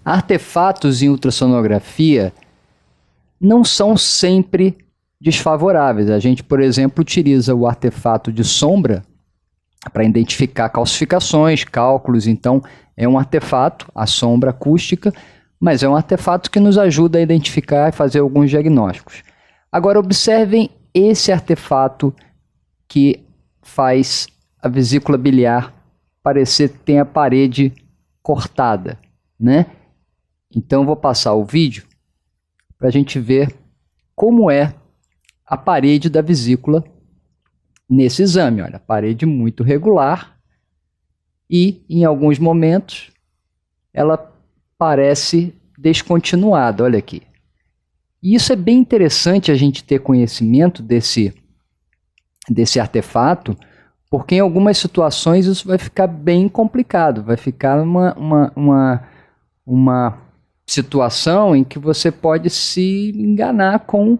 Artefatos em ultrassonografia não são sempre desfavoráveis. A gente, por exemplo, utiliza o artefato de sombra para identificar calcificações, cálculos. Então, é um artefato, a sombra acústica, mas é um artefato que nos ajuda a identificar e fazer alguns diagnósticos. Agora, observem esse artefato que faz a vesícula biliar parecer que tem a parede cortada, né? Então, vou passar o vídeo para a gente ver como é a parede da vesícula nesse exame. Olha, parede muito regular e, em alguns momentos, ela parece descontinuada. Olha aqui. E isso é bem interessante a gente ter conhecimento desse artefato, porque em algumas situações isso vai ficar bem complicado, vai ficar uma situação em que você pode se enganar com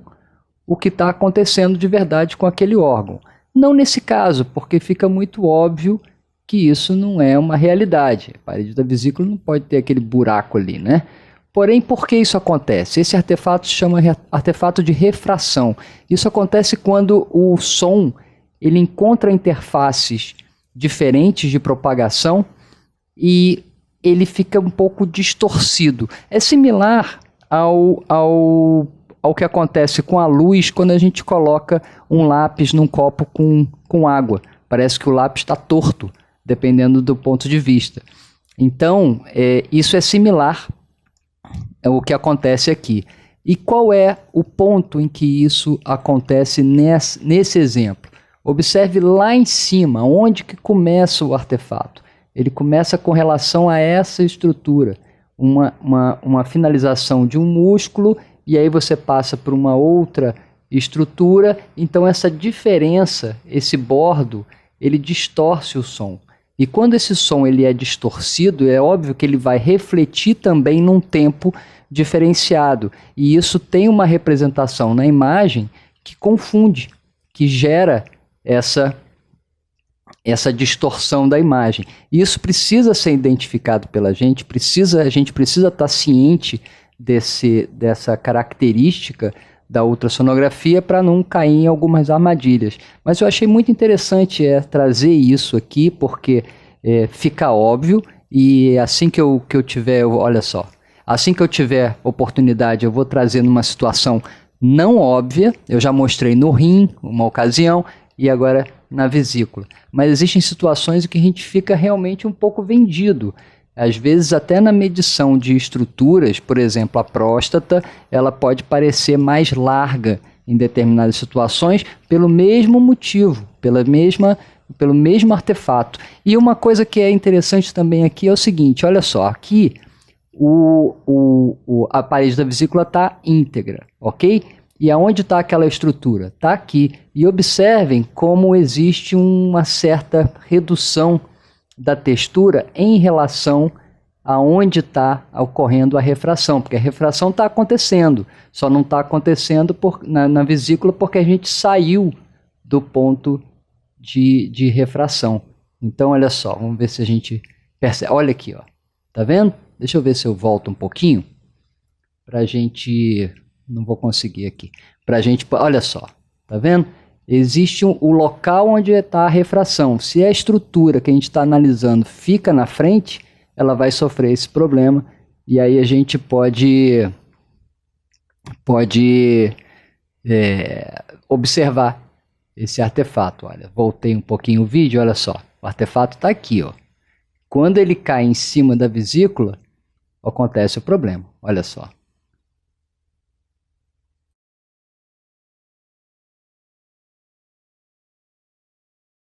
o que está acontecendo de verdade com aquele órgão. Não nesse caso, porque fica muito óbvio que isso não é uma realidade. A parede da vesícula não pode ter aquele buraco ali, né? Porém, por que isso acontece? Esse artefato se chama artefato de refração. Isso acontece quando o som ele encontra interfaces diferentes de propagação e ele fica um pouco distorcido. É similar ao que acontece com a luz quando a gente coloca um lápis num copo com água. Parece que o lápis está torto, dependendo do ponto de vista. Então, isso é similar ao que acontece aqui. E qual é o ponto em que isso acontece nesse exemplo? Observe lá em cima, onde que começa o artefato. Ele começa com relação a essa estrutura, uma finalização de um músculo, e aí você passa por uma outra estrutura. Então essa diferença, esse bordo, ele distorce o som. E quando esse som ele é distorcido, é óbvio que ele vai refletir também num tempo diferenciado. E isso tem uma representação na imagem que confunde, que gera essa distorção da imagem. E isso precisa ser identificado pela gente, a gente precisa estar ciente dessa característica da ultrassonografia para não cair em algumas armadilhas. Mas eu achei muito interessante trazer isso aqui, porque fica óbvio, e assim que eu tiver, olha só, assim que eu tiver oportunidade, eu vou trazer numa situação não óbvia. Eu já mostrei no rim, uma ocasião, e agora na vesícula. Mas existem situações em que a gente fica realmente um pouco vendido. Às vezes até na medição de estruturas, por exemplo, a próstata, ela pode parecer mais larga em determinadas situações pelo mesmo motivo, pelo mesmo artefato. E uma coisa que é interessante também aqui é o seguinte, olha só, aqui a parede da vesícula está íntegra, ok? E aonde está aquela estrutura? Está aqui. E observem como existe uma certa redução da textura em relação a onde está ocorrendo a refração, porque a refração está acontecendo, só não está acontecendo na vesícula porque a gente saiu do ponto de refração. Então, olha só, vamos ver se a gente percebe. Olha aqui, ó, tá vendo? Deixa eu ver se eu volto um pouquinho para a gente... Não vou conseguir aqui. Para a gente... Olha só, tá vendo? Existe o local onde está a refração. Se a estrutura que a gente está analisando fica na frente, ela vai sofrer esse problema. E aí a gente pode observar esse artefato. Olha, voltei um pouquinho o vídeo, olha só. O artefato está aqui, ó. Quando ele cai em cima da vesícula, acontece o problema. Olha só.